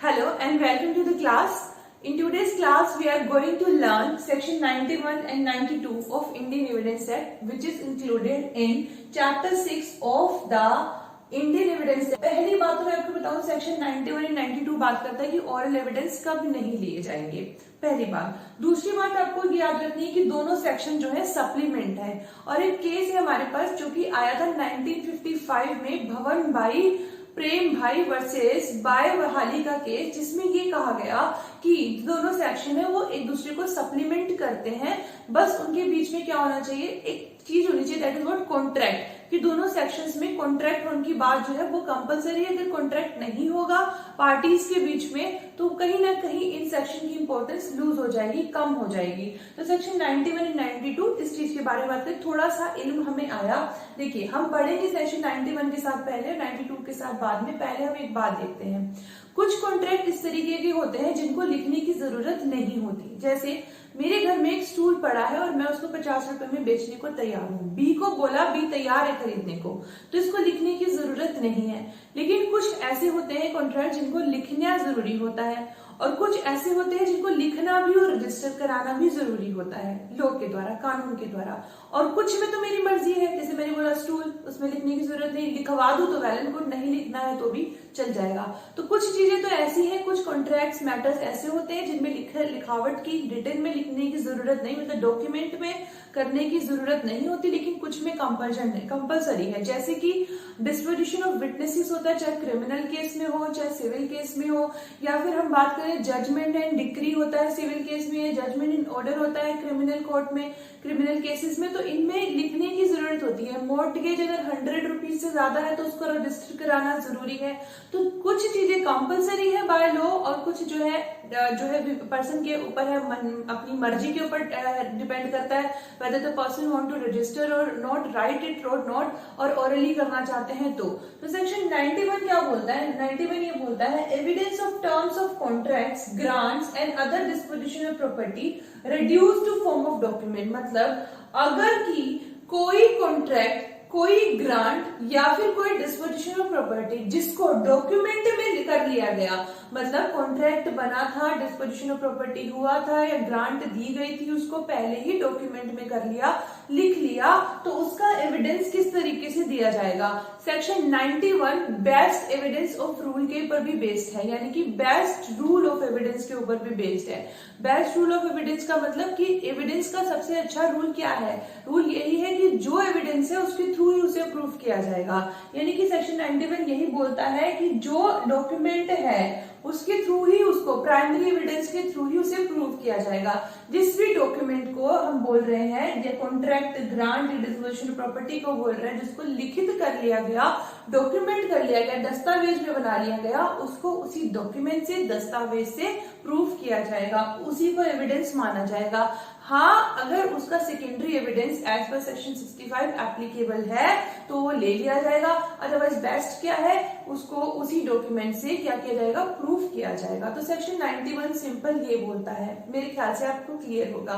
Hello and welcome to the class. In today's class, we are going to learn section 91 and 92 of Indian Evidence Act, which is included in chapter 6 of the Indian Evidence Act. पहली बात तो मैं आपको बताऊं, section 91 and 92 बात करता है कि ओरल एविडेंस कब नहीं लिए जाएंगे, पहली बात। दूसरी बात आपको याद रखनी है कि दोनों सेक्शन जो है सप्लीमेंट है, और एक केस है हमारे पास जो कि आया था 1955 में भवनभाई प्रेमभाई वर्सेस बाय वहाली का केस, जिसमें ये कहा गया कि दोनों सेक्शन है वो एक दूसरे को सप्लीमेंट करते हैं, बस उनके बीच में क्या होना चाहिए, एक चीज होनी चाहिए, दैट इज व्हाट कॉन्ट्रैक्ट, कि दोनों सेक्शंस में कॉन्ट्रैक्ट होने की बात जो है वो कंपलसरी है। अगर कॉन्ट्रैक्ट नहीं होगा पार्टीज के बीच में तो कहीं ना कहीं इन सेक्शन की इंपॉर्टेंस लूज हो जाएगी, कम हो जाएगी। तो सेक्शन 91 और 92 इस चीज के बारे में बात करें, थोड़ा सा इल्म हमें आया। देखिए, हम पढ़ेंगे सेक्शन 91 के साथ पहले, 92 के साथ बाद में। पहले हम एक बात देखते हैं, कुछ कॉन्ट्रैक्ट इस तरीके के होते हैं जिनको लिखने की जरूरत नहीं होती। जैसे मेरे घर में एक स्टूल पड़ा है और मैं उसको 50 रुपए में बेचने को तैयार हूँ, बी को बोला, बी तैयार है खरीदने को, तो इसको लिखने की जरूरत नहीं है। लेकिन कुछ ऐसे होते हैं कॉन्ट्रैक्ट जिनको लिखना जरूरी होता है, और कुछ ऐसे होते हैं जिनको लिखना भी और रजिस्टर कराना भी जरूरी होता है लॉ के द्वारा, कानून के द्वारा। और कुछ में तो मेरी मर्जी है, जैसे मैंने बोला स्टूल, उसमें लिखने की जरूरत नहीं, लिखवा दूं तो वेल एंड गुड, नहीं लिखना है तो भी चल जाएगा। तो कुछ चीजें तो ऐसी हैं, कुछ कॉन्ट्रैक्ट्स मैटर्स ऐसे होते हैं जिनमें लिखावट की, रिटन में लिखने की जरूरत नहीं, मतलब डॉक्यूमेंट में करने की जरूरत नहीं होती, लेकिन कुछ में कंपल्सरी है। जैसे कि डिस्पोजिशन ऑफ विटनेसेस होता है, चाहे क्रिमिनल केस में हो चाहे सिविल केस में हो, या फिर हम बात करें जजमेंट एंड डिक्री होता है सिविल केस में, जजमेंट इन ऑर्डर होता है क्रिमिनल कोर्ट में, क्रिमिनल केसेस में, तो इनमें लिखने की जरूरत होती है। मॉर्टगेज अगर 100 रुपीज से ज्यादा है तो उसको रजिस्टर कराना जरूरी है। तो कुछ चीजें कंपलसरी है बाय लॉ, और कुछ जो है पर्सन के ऊपर है, अपनी मर्जी के ऊपर डिपेंड करता है, whether the person want to register or not, write it or not, और orally करना चाहते हैं तो सेक्शन 91 क्या बोलता है, 91 ये बोलता है evidence of terms of contracts, grants and other disposition of property reduce to form of document. मतलब अगर की कोई कॉन्ट्रैक्ट, कोई ग्रांट या फिर कोई डिस्पोजिशन ऑफ प्रॉपर्टी जिसको डॉक्यूमेंट में कर लिया गया, मतलब कॉन्ट्रैक्ट बना था, डिस्पोजिशन ऑफ प्रॉपर्टी हुआ था या ग्रांट दी गई थी, उसको पहले ही डॉक्यूमेंट में कर लिया, लिख लिया, तो उसका एविडेंस किस तरीके से दिया जाएगा। Section 91 best evidence of rule के ऊपर भी बेस्ड है, यानी कि बेस्ट रूल ऑफ एविडेंस के ऊपर भी बेस्ड है। बेस्ट रूल ऑफ एविडेंस का मतलब कि एविडेंस का सबसे अच्छा रूल क्या है, रूल यही है कि जो एविडेंस है उसके थ्रू ही उसे प्रूफ किया जाएगा। यानी कि सेक्शन 91 यही बोलता है कि जो डॉक्यूमेंट है उसके थ्रू ही उसको, प्राइमरी एविडेंस के थ्रू ही उसे प्रूव किया जाएगा। जिस भी डॉक्यूमेंट को हम बोल रहे हैं, या कॉन्ट्रैक्ट, ग्रांट, डिस्पोजिशन प्रॉपर्टी को बोल रहे हैं, जिसको लिखित कर लिया गया, डॉक्यूमेंट कर लिया गया, दस्तावेज में बना लिया गया, उसको उसी डॉक्यूमेंट से, दस्तावेज से प्रूफ किया जाएगा, उसी को एविडेंस माना जाएगा। हाँ, अगर उसका secondary evidence as per section 65 applicable है तो वो ले लिया जाएगा, अदरवाइज बेस्ट क्या है, उसको उसी डॉक्यूमेंट से क्या किया जाएगा, प्रूफ किया जाएगा। तो सेक्शन 91 सिंपल ये बोलता है, मेरे ख्याल से आपको क्लियर होगा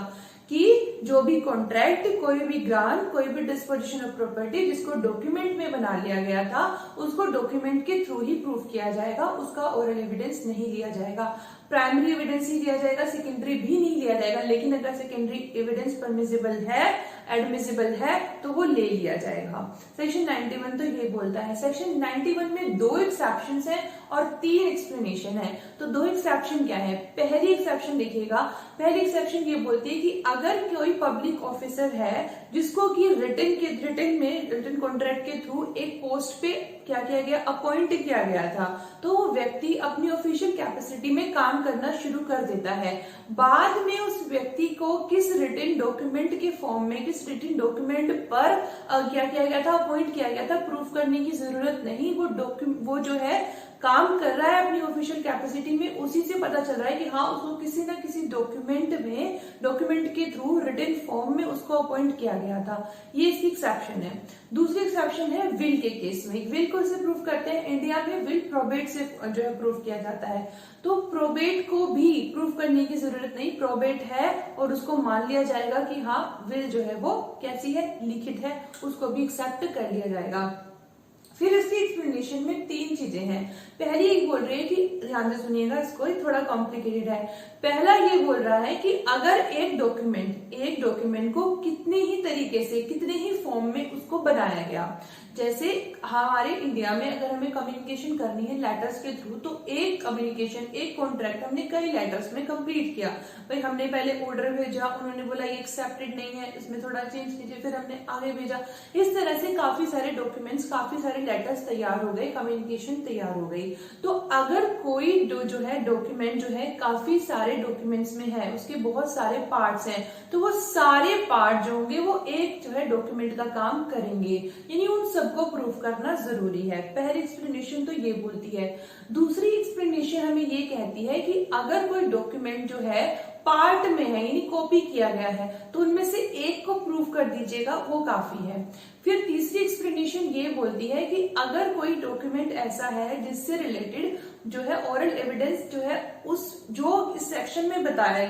कि जो भी कॉन्ट्रैक्ट, कोई भी ग्रांट, कोई भी डिस्पोजिशन ऑफ प्रॉपर्टी जिसको डॉक्यूमेंट में बना लिया गया था, उसको डॉक्यूमेंट के थ्रू ही प्रूफ किया जाएगा, उसका ओरल एविडेंस नहीं लिया जाएगा। प्राइमरी एविडेंस ही लिया जाएगा, सेकेंडरी भी नहीं लिया जाएगा, लेकिन अगर सेकेंडरी एविडेंस परमिसिबल है, एडमिसिबल है, तो वो ले लिया जाएगा। सेक्शन 91 तो ये बोलता है। सेक्शन 91 में 2 एक्सेप्शन है और 3 एक्सप्लेनेशन है। तो 2 एक्सेप्शन क्या है, पहली एक्सेप्शन देखिएगा, पहली एक्सेप्शन ये बोलती है कि अगर कोई पब्लिक ऑफिसर है जिसको कि रिटन कॉन्ट्रैक्ट के थ्रू एक पोस्ट पे क्या किया गया, अपॉइंट किया गया था, तो वो व्यक्ति अपनी ऑफिशियल कैपेसिटी में काम करना शुरू कर देता है। बाद में उस व्यक्ति को किस रिटन डॉक्यूमेंट के फॉर्म में, किस रिटन डॉक्यूमेंट पर क्या किया गया था, अपॉइंट किया गया था, प्रूफ करने की जरूरत नहीं। वो जो है काम कर रहा है अपनी ऑफिशियल कैपेसिटी में, उसी से पता चल रहा है कि हाँ, उसको किसी ना किसी डॉक्यूमेंट के थ्रू रिटन फॉर्म में उसको अपॉइंट किया गया था। ये इसकी एक्सेप्शन है। दूसरी एक्सेप्शन है विल के केस में। विल को से प्रूफ करते हैं, इंडिया में विल प्रोबेट से जो है प्रूफ किया जाता है। तो प्रोबेट को भी प्रूफ करने की जरूरत नहीं, प्रोबेट है और उसको मान लिया जाएगा कि हाँ, विल जो है वो कैसी है, लिखित है, उसको भी एक्सेप्ट कर लिया जाएगा। फिर इसकी एक्सप्लेनेशन में 3 चीजें हैं। पहली एक बोल रही है कि ध्यान से सुनिएगा, इसको थोड़ा कॉम्प्लिकेटेड है। पहला ये बोल रहा है कि अगर एक डॉक्यूमेंट को कितने ही तरीके से, कितने ही फॉर्म में उसको बनाया गया, जैसे हमारे इंडिया में अगर हमें कम्युनिकेशन करनी है लेटर्स के थ्रू, तो एक कम्युनिकेशन, एक कॉन्ट्रैक्ट हमने कई लेटर्स में कंप्लीट किया। भाई हमने पहले ऑर्डर भेजा, उन्होंने बोला ये एक्सेप्टेड नहीं है, इसमें थोड़ा चेंज कीजिए, फिर हमने आगे भेजा। इस तरह से काफी सारे डॉक्यूमेंट्स, काफी सारे लेटर्स तैयार हो गए, कम्युनिकेशन तैयार हो गई। तो अगर कोई जो है डॉक्यूमेंट जो है काफी सारे डॉक्यूमेंट्स में है, उसके बहुत सारे पार्ट्स हैं, तो वो सारे पार्ट जो होंगे वो एक जो है डॉक्यूमेंट का काम करेंगे, यानी उन सबको प्रूफ करना जरूरी है। पहली एक्सप्लेनेशन तो ये बोलती है। दूसरी एक्सप्लेनेशन हमें ये कहती है कि अगर कोई डॉक्यूमेंट जो है पार्ट में है, यानी कॉपी किया गया है, तो उनमें से एक को प्रूफ कर दीजिएगा, वो काफी है। फिर तीसरी एक्सप्लेनेशन ये बोलती है कि अगर कोई डॉक्यूमेंट ऐसा है जिससे रिलेटेड जो है ओरल एविडेंस जो है जो इस सेक्शन में बताया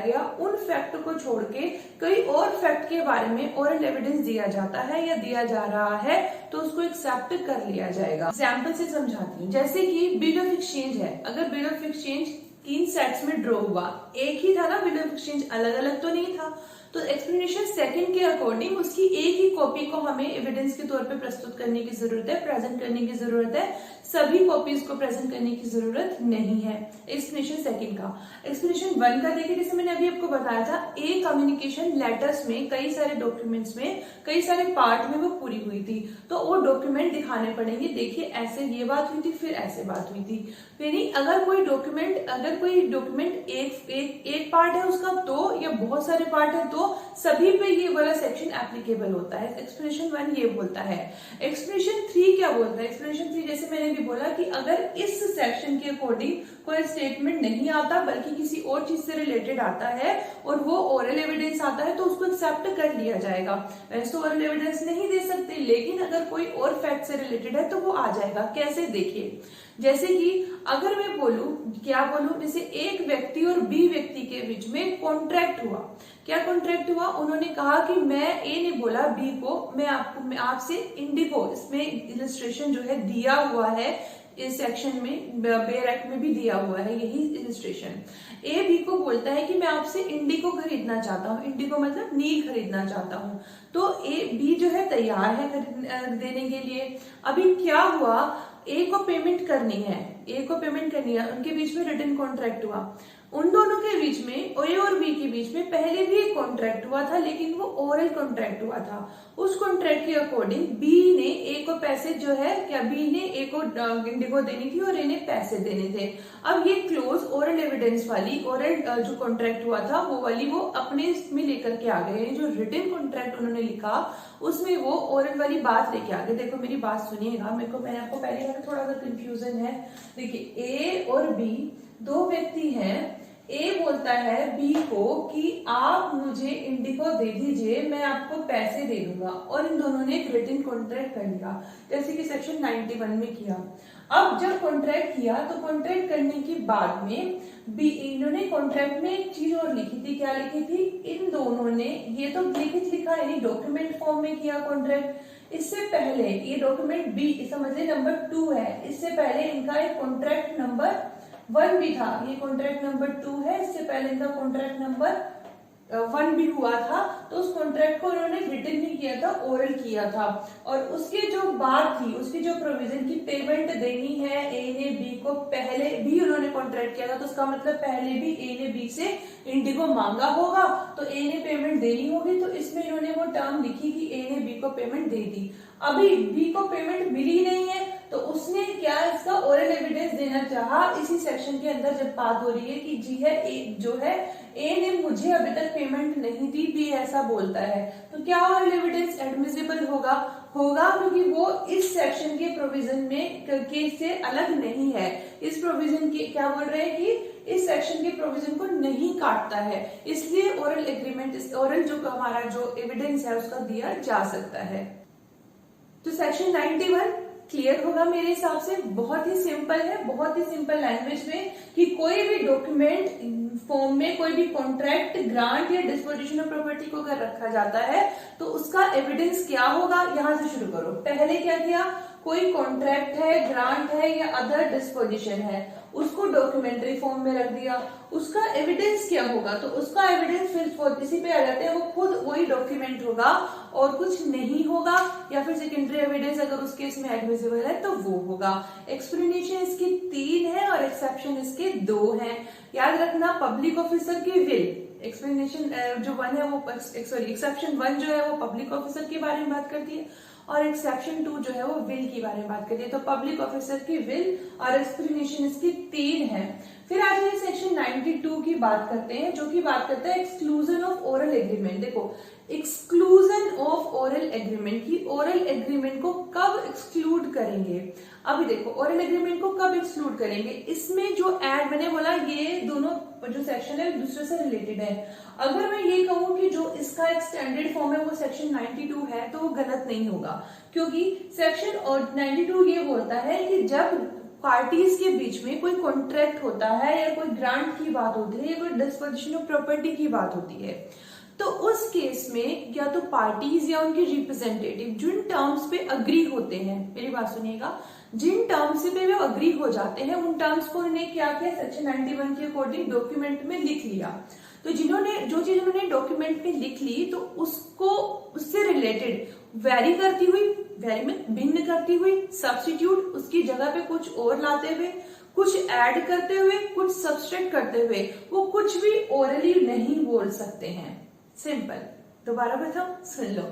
गया, उन फैक्ट को छोड़ के कई और फैक्ट के बारे में ओरल एविडेंस दिया जाता है या दिया जा रहा है, तो उसको एक्सेप्ट कर लिया जाएगा। एग्जाम्पल से समझाती हूँ। जैसे कि बिल ऑफ एक्सचेंज है। अगर बिल ऑफ एक्सचेंज 3 सेट्स में ड्रॉ हुआ, एक ही था ना बिल ऑफ एक्सचेंज, अलग अलग तो नहीं था, तो एक्सप्लेनेशन सेकंड के अकॉर्डिंग उसकी एक ही कॉपी को हमें एविडेंस के तौर पे प्रस्तुत करने की जरूरत है, प्रेजेंट करने की जरूरत है, सभी कॉपीज को प्रेजेंट करने की जरूरत नहीं है। एक्सप्लेनेशन सेकंड का। एक्सप्लेनेशन 1 का देखिए, जैसे मैंने अभी आपको बताया था, एक कम्युनिकेशन लेटर्स में, कई सारे डॉक्यूमेंट्स में, कई सारे पार्ट में वो पूरी हुई थी, तो वो डॉक्यूमेंट दिखाने पड़ेंगे। देखिए ऐसे ये बात हुई थी, फिर ऐसे बात हुई थी। यानी अगर कोई डॉक्यूमेंट एक पार्ट है उसका तो, या बहुत सारे पार्ट है तो सभी पे ये वाला सेक्शन एप्लीकेबल होता है। एक्सप्लेनेशन 1 ये बोलता है। एक्सप्लेनेशन 3 क्या बोलता है? एक्सप्लेनेशन 3 जैसे मैंने भी बोला कि अगर इस सेक्शन के अकॉर्डिंग कोई स्टेटमेंट नहीं आता बल्कि किसी और चीज से रिलेटेड आता है और वो ओरल एविडेंस आता है, तो उसको एक्सेप्ट कर लिया जाएगा। वैसे तो ओरल एविडेंस नहीं दे सकते, लेकिन अगर कोई और फैक्ट से रिलेटेड है तो वो आ जाएगा। कैसे? देखिए, जैसे कि अगर मैं बोलूं जैसे एक व्यक्ति और बी व्यक्ति के बीच में कॉन्ट्रैक्ट हुआ। क्या कॉन्ट्रैक्ट हुआ? उन्होंने कहा कि मैं, ए ने बोला बी को, मैं आपसे इंडिगो, इसमें इलस्ट्रेशन जो है दिया हुआ है इस सेक्शन में, बेयर एक्ट में भी दिया हुआ है यही इलस्ट्रेशन। ए बी को बोलता है कि मैं आपसे इंडिगो खरीदना चाहता हूँ, इंडिगो मतलब नील खरीदना चाहता हूँ। तो बी जो है तैयार है देने के लिए। अभी क्या हुआ, ए को पेमेंट करनी है, उनके बीच में रिटन कॉन्ट्रैक्ट हुआ। उन दोनों के बीच में, ए और बी के बीच में पहले भी एक कॉन्ट्रैक्ट हुआ था, लेकिन वो ओरल कॉन्ट्रैक्ट हुआ था। उस कॉन्ट्रैक्ट के अकॉर्डिंग बी ने ए को पैसे जो है, बी ने ए को इंडिगो देनी थी और ए ने पैसे देने थे। अब ये क्लोज ओरल एविडेंस वाली, ओरल जो कॉन्ट्रैक्ट हुआ था वो अपने इसमें लेकर के आ गए। जो रिटन कॉन्ट्रैक्ट उन्होंने लिखा उसमें वो ओरल वाली बात लेके आ गए। देखो मेरी बात सुनिएगा, मैंने आपको पहले थोड़ा सा कंफ्यूजन है। देखिए, ए और बी दो व्यक्ति हैं। ए बोलता है बी को कि आप मुझे इंडिगो दे दीजिए, मैं आपको पैसे दे दूंगा, और इन दोनों ने एक रिटन कॉन्ट्रैक्ट कर लिया, जैसे कि सेक्शन 91 में किया। अब जब कॉन्ट्रैक्ट किया तो कॉन्ट्रैक्ट करने के बाद में बी, इन्होंने कॉन्ट्रैक्ट में एक चीज और लिखी थी। क्या लिखी थी? इन दोनों ने ये तो लिखित लिखा, यानी डॉक्यूमेंट फॉर्म में किया कॉन्ट्रैक्ट। इससे पहले ये डॉक्यूमेंट बी समझिए नंबर 2 है, इससे पहले इनका एक कॉन्ट्रैक्ट नंबर 1 भी था, ये कॉन्ट्रैक्ट नंबर 2 है, इससे पहले इनका कॉन्ट्रैक्ट नंबर 1 भी हुआ था। तो उस कॉन्ट्रैक्ट को उन्होंने रिटन नहीं किया था, ओरल किया था। और उसकी जो बात थी, उसकी जो प्रोविजन की पेमेंट देनी है ए ने बी को, पहले भी उन्होंने कॉन्ट्रैक्ट किया था, तो उसका मतलब पहले भी ए ने बी से इंडिगो मांगा होगा, तो ए ने पेमेंट देनी होगी। तो इसमें इन्होंने वो टर्म लिखी कि ए ने बी को पेमेंट दे दी। अभी बी को पेमेंट मिली नहीं है, तो उसने क्या, इसका ओरल एविडेंस देना चाहा। इसी सेक्शन के अंदर जब बात हो रही है कि जी है, ए ने मुझे अभी तक पेमेंट नहीं दी, बी ऐसा बोलता है, तो क्या ओरल एविडेंस एडमिसिबल होगा? क्योंकि वो इस सेक्शन के प्रोविजन में केस से अलग नहीं है। इस प्रोविजन की क्या बोल रहे हैं कि इस सेक्शन के प्रोविजन को नहीं काटता है, इसलिए ओरल एग्रीमेंट, ओरल जो हमारा जो एविडेंस है उसका दिया जा सकता है। तो सेक्शन 91 क्लियर होगा मेरे हिसाब से। बहुत ही सिंपल है, बहुत ही सिंपल लैंग्वेज में कि कोई भी डॉक्यूमेंट फॉर्म में कोई भी कॉन्ट्रैक्ट, ग्रांट या डिस्पोजिशन ऑफ प्रॉपर्टी को अगर रखा जाता है तो उसका एविडेंस क्या होगा, यहां से शुरू करो। पहले क्या किया, कोई कॉन्ट्रैक्ट है, ग्रांट है या अदर डिस्पोजिशन है, उसको डॉक्यूमेंट्री फॉर्म में रख दिया, उसका एविडेंस क्या होगा, तो उसका एविडेंस फिर इसी पे आ जाते हैं, वो खुद वही डॉक्यूमेंट होगा और कुछ नहीं होगा, या फिर सेकेंडरी एविडेंस अगर उस केस में एडमिसिबल है तो वो होगा। एक्सप्लेनेशन इसके 3 है और एक्सेप्शन इसके 2 हैं। याद रखना, पब्लिक ऑफिसर की विल, एक्सप्लेनेशन जो 1 है वो एक्सेप्शन 1 जो है वो पब्लिक ऑफिसर के बारे में बात करती है और एक्सेप्शन 2 जो है वो विल के बारे में बात करती है। तो पब्लिक ऑफिसर की विल और एक्सप्लेनेशन इसकी 3 है। फिर आज ये सेक्शन 92 की बात करते हैं, जो कि बात करता है एक्सक्लूजन ऑफ ओरल एग्रीमेंट। देखो, एक्सक्लूजन ऑफ ओरल एग्रीमेंट की ओरल एग्रीमेंट को कब एक्सक्लूड करेंगे। अभी देखो, ओरल एग्रीमेंट को कब एक्सक्लूड करेंगे, इसमें जो एड मैंने बोला ये दोनों जो सेक्शन है दूसरे से रिलेटेड है। अगर मैं ये कहूं कि जो इसका एक स्टैंडर्ड फॉर्म है वो सेक्शन 92 है तो वो गलत नहीं होगा, क्योंकि सेक्शन 92 ये बोलता है कि जब पार्टीज के बीच में कोई कॉन्ट्रैक्ट होता है या कोई ग्रांट की बात होती है या कोई डिस्पोजिशन ऑफ प्रॉपर्टी की बात होती है, तो उस केस में या तो पार्टीज या उनके रिप्रेजेंटेटिव जिन टर्म्स पे अग्री होते हैं, मेरी बात सुनिएगा, जिन टर्म्स पे वो अग्री हो जाते हैं उन टर्म्स को उन्हें क्या किया, सेक्शन 91 के अकॉर्डिंग डॉक्यूमेंट में लिख लिया। तो जो चीज उन्होंने डॉक्यूमेंट में लिख ली तो उसको उससे रिलेटेड वैरी करती हुई, वैरी में भिन्न करती हुई, सब्स्टिट्यूट उसकी जगह पे कुछ और लाते हुए, कुछ ऐड करते हुए, कुछ सब्सट्रैक्ट करते हुए वो कुछ भी ओरली नहीं बोल सकते हैं। सिंपल। दोबारा बताओ, सुन लो।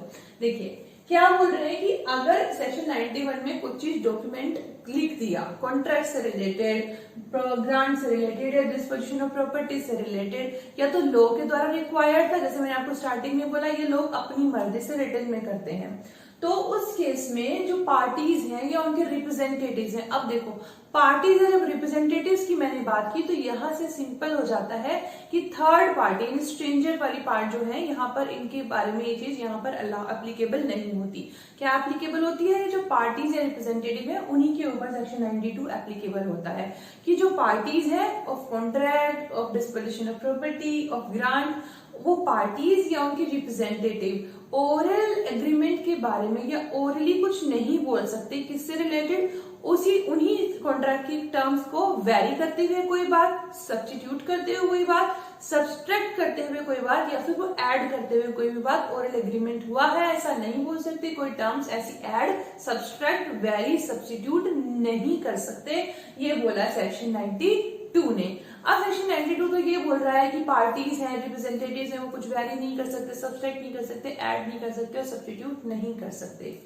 देखिए क्या बोल रहे हैं कि अगर सेक्शन 91 में कुछ चीज डॉक्यूमेंट लिख दिया, कॉन्ट्रैक्ट से रिलेटेड, ग्रांट से रिलेटेड या डिस्पोजिशन ऑफ प्रॉपर्टी से रिलेटेड, या तो लॉ के द्वारा रिक्वायर्ड था, जैसे मैंने आपको स्टार्टिंग में बोला ये लोग अपनी मर्जी से रिटर्न में करते हैं, तो उस केस में जो पार्टीज हैं या उनके रिप्रेजेंटेटिव्स हैं, अब देखो पार्टीज और जब रिप्रेजेंटेटिव्स की मैंने बात की तो यहां से सिंपल हो जाता है कि थर्ड पार्टी, स्ट्रेंजर वाली पार्ट जो है, यहाँ पर इनके बारे में ये चीज यहाँ पर एप्लीकेबल नहीं होती। क्या एप्लीकेबल होती है, जो पार्टीज या रिप्रेजेंटेटिव है उन्हीं के ऊपर सेक्शन 92 एप्लीकेबल होता है, कि जो पार्टीज है of contract, of disposition of property, of grant, वो पार्टीज या उनके रिप्रेजेंटेटिव ओरल एग्रीमेंट के बारे में या ओरली कुछ नहीं बोल सकते, किससे रिलेटेड, उन्हीं कॉन्ट्रैक्ट की टर्म्स को वेरी करते हुए कोई बात, सब्स्टिट्यूट करते हुए कोई बात, सब्सट्रैक्ट करते हुए कोई बात, या फिर वो ऐड करते हुए कोई भी बात। ओरल एग्रीमेंट हुआ है ऐसा नहीं बोल सकते, कोई टर्म्स ऐसी ऐड, सब्सट्रैक्ट, वेरी, सब्स्टिट्यूट नहीं कर सकते, ये बोला सेक्शन 92 ने। अब सेक्शन 92 तो ये बोल रहा है कि पार्टीज हैं, रिप्रेजेंटेटिव्स हैं, वो कुछ वेरी नहीं कर सकते, सब्सट्रैक्ट नहीं कर सकते, ऐड नहीं कर सकते और सब्स्टिट्यूट नहीं कर सकते।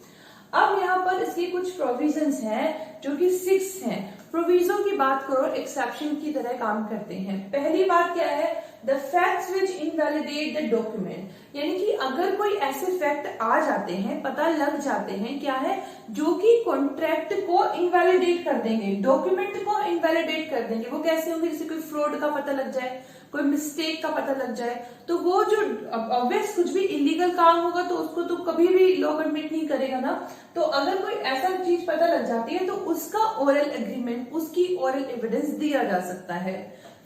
अब यहाँ पर इसकी कुछ प्रोविजंस हैं जो कि 6 हैं। प्रोविजो की बात करो, एक्सेप्शन की तरह काम करते हैं। पहली बात क्या है, the facts which invalidate the document, यानी कि अगर कोई ऐसे फैक्ट आ जाते हैं, पता लग जाते हैं, क्या है, जो कि कॉन्ट्रैक्ट को इनवैलिडेट कर देंगे, डॉक्यूमेंट को इनवैलिडेट कर देंगे। वो कैसे होंगे, जैसे कोई फ्रॉड का पता लग जाए, कोई मिस्टेक का पता लग जाए, तो वो जो ऑब्वियस कुछ भी इलीगल काम होगा तो उसको तो कभी भी लॉ परमिट नहीं करेगा ना। तो अगर कोई ऐसा चीज पता लग जाती है तो उसका ओरल एग्रीमेंट, उसकी ओरल एविडेंस दिया जा सकता है।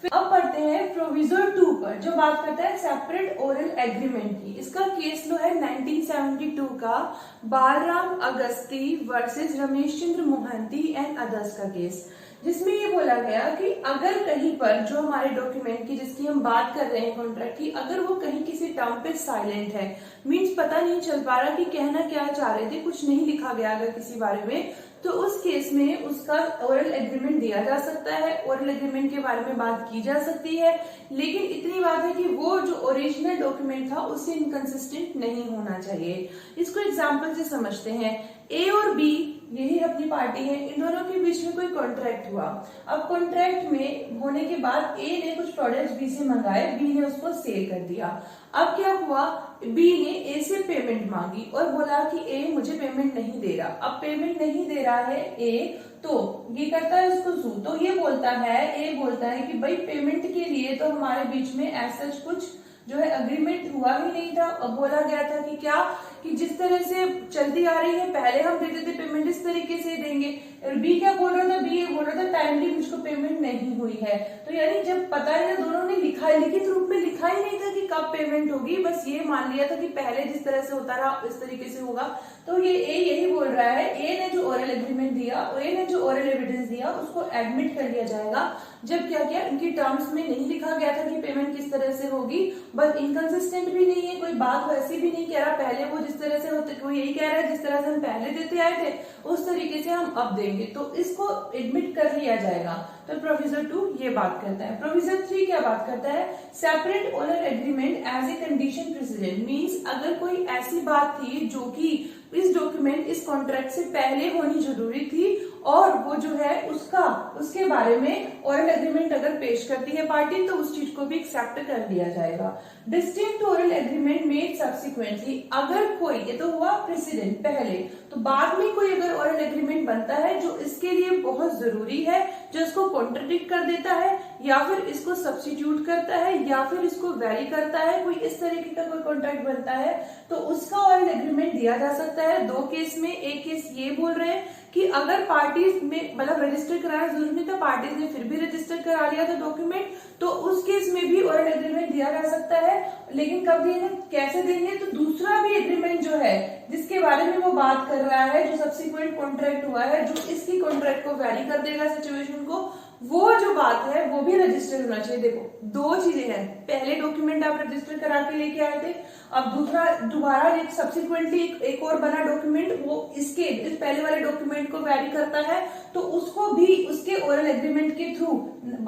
अब पढ़ते हैं प्रोविजो 2 पर, जो बात करता है सेपरेट ओरल एग्रीमेंट की। इसका केस लो है 1972 का Balram Agasti versus Ramesh Chandra Mohanty and others का केस, जिसमें ये बोला गया कि अगर कहीं पर जो हमारे डॉक्यूमेंट की जिसकी हम बात कर रहे हैं कॉन्ट्रैक्ट की, अगर वो कहीं किसी टर्म पे साइलेंट है, मीन्स पता नहीं चल पा रहा कि कहना क्या चाह रहे थे, कुछ नहीं लिखा गया अगर किसी बारे में, तो उस केस में उसका ओरल एग्रीमेंट दिया जा सकता है, ओरल एग्रीमेंट के बारे में बात की जा सकती है, लेकिन इतनी बात है कि वो जो ओरिजिनल डॉक्यूमेंट था उससे इनकंसिस्टेंट नहीं होना चाहिए। इसको एग्जांपल से समझते हैं। ए और बी यही अपनी पार्टी है, इन दोनों के बीच में कोई कॉन्ट्रैक्ट हुआ। अब कॉन्ट्रैक्ट में होने के बाद ए ने कुछ प्रोडक्ट्स बी से मंगाए, बी ने उसको सेल कर दिया। अब क्या हुआ, बी ने ए से पेमेंट मांगी और बोला कि ए मुझे पेमेंट नहीं दे रहा। अब पेमेंट नहीं दे रहा है ए, तो ये करता है उसको सू, तो ये बोलता है, ए बोलता है कि भाई पेमेंट के लिए तो हमारे बीच में ऐसा कुछ जो है अग्रीमेंट हुआ ही नहीं था। अब बोला गया था कि क्या, कि जिस तरह से चलती आ रही है पहले हम देते थे पेमेंट इस तरीके से देंगे। और बी क्या बोल रहा था, बी ये बोल रहा था टाइमली मुझको पेमेंट नहीं हुई है। तो यानी जब पता है दोनों ने लिखा है, लिखित रूप में लिखा ही नहीं था कि कब पेमेंट होगी, बस ये मान लिया था कि पहले जिस तरह से होता रहा इस तरीके से होगा। तो ये ए यही बोल रहा है, ए ने जो ओरल एग्रीमेंट दिया, ए ने जो ओरल एविडेंस दिया उसको एडमिट कर लिया जाएगा। जब क्या किया, इनकी टर्म्स में नहीं लिखा गया था कि पेमेंट किस तरह से होगी, बस इनकंसिस्टेंट भी नहीं है, कोई बात वैसी भी नहीं कह रहा पहले वो जिस तरह से होते, वो यही कह रहा है जिस तरह से हम पहले देते आए थे उस तरीके से हम अब देंगे, तो इसको एडमिट कर लिया जाएगा। तो प्रोविजन 2 ये बात करता है। प्रोविजन 3 क्या बात करता है, separate oral agreement as a condition precedent, means अगर कोई ऐसी बात थी जो कि इस डॉक्यूमेंट इस कॉन्ट्रैक्ट से पहले होनी जरूरी थी और वो जो है उसके बारे में ओरल एग्रीमेंट अगर पेश करती है पार्टी तो उस चीज को भी एक्सेप्ट कर लिया जाएगा। Distinct oral agreement made subsequently, अगर कोई, ये तो हुआ प्रेसिडेंट पहले, तो बाद में कोई अगर ओरल एग्रीमेंट बनता है जो इसके लिए बहुत जरूरी है, जो इसको कॉन्ट्रडिक्ट कर देता है या फिर इसको सब्स्टिट्यूट करता है या फिर इसको वैरी करता है, कोई इस तरीके का कोई कॉन्ट्रैक्ट बनता है तो उसका ओरल एग्रीमेंट दिया जा सकता है। दो केस में, एक केस ये बोल रहे हैं कि अगर पार्टीज में मतलब रजिस्टर कराना जरूरी नहीं था, पार्टीज ने फिर भी रजिस्टर करा लिया था डॉक्यूमेंट, तो उस केस में भी ओरल एग्रीमेंट दिया जा सकता है। लेकिन कब देंगे, कैसे देंगे, तो दूसरा भी एग्रीमेंट जो है जिसके बारे में वो बात कर रहा है, जो सब्सिक्वेंट कॉन्ट्रैक्ट हुआ है, जो इसकी कॉन्ट्रैक्ट को वैरी कर देगा सिचुएशन को, वो जो बात है वो भी रजिस्टर होना चाहिए। देखो दो चीजें हैं, पहले डॉक्यूमेंट आप रजिस्टर करा के लेके आए थे, अब दूसरा दोबारा एक सब्सिक्वेंटली एक और बना डॉक्यूमेंट वो इस पहले वाले डॉक्यूमेंट को वैरी करता है, तो उसको भी उसके ओरल एग्रीमेंट के थ्रू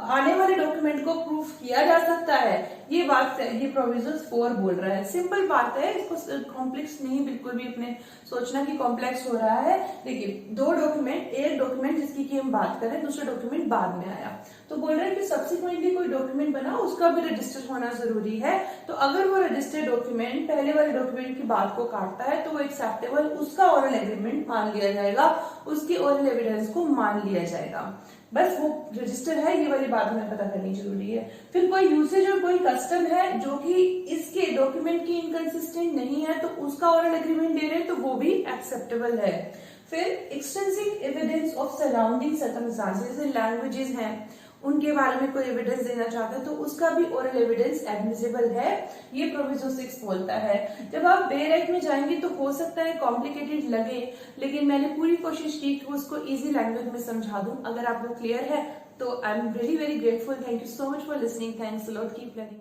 आने वाले डॉक्यूमेंट को प्रूफ किया जा सकता है। ये बात है, ये प्रोविजन 4 बोल रहा है। सिंपल बात है, इसको कॉम्प्लेक्स नहीं बिल्कुल भी अपने सोचना कि कॉम्प्लेक्स हो रहा है। देखिए दो डॉक्यूमेंट, एक डॉक्यूमेंट जिसकी की हम बात करें, दूसरा डॉक्यूमेंट बाद में आया, तो बोल रहे हैं कि सब्सिक्वेंटली कोई डॉक्यूमेंट बना उसका भी रजिस्टर होना जरूरी है। तो अगर वो रजिस्टर्ड डॉक्यूमेंट पहले वाले डॉक्यूमेंट की बात को काटता है तो वो एक्सेप्टेबल, उसका ओरल एग्रीमेंट मान लिया जाएगा, उसके ओरल एविडेंस को मान लिया जाएगा। बस वो रजिस्टर है, ये वाली बात हमें पता करनी जरूरी है। फिर कोई यूसेज और कोई कस्टम है जो कि इसके डॉक्यूमेंट की इनकंसिस्टेंट नहीं है तो उसका ओरल एग्रीमेंट दे रहे हैं तो वो भी एक्सेप्टेबल है। फिर extensive evidence of surrounding circumstances, languages हैं उनके बारे में कोई एविडेंस देना चाहते हैं तो उसका भी ओरल एविडेंस एडमिसिबल है, ये प्रोविजन 6 बोलता है। जब आप बेयर एक्ट में जाएंगे तो हो सकता है कॉम्प्लिकेटेड लगे, लेकिन मैंने पूरी कोशिश की कि उसको इजी लैंग्वेज में समझा दूं। अगर आपको क्लियर है तो I am really very grateful, thank you so much for listening, thanks a lot, keep learning.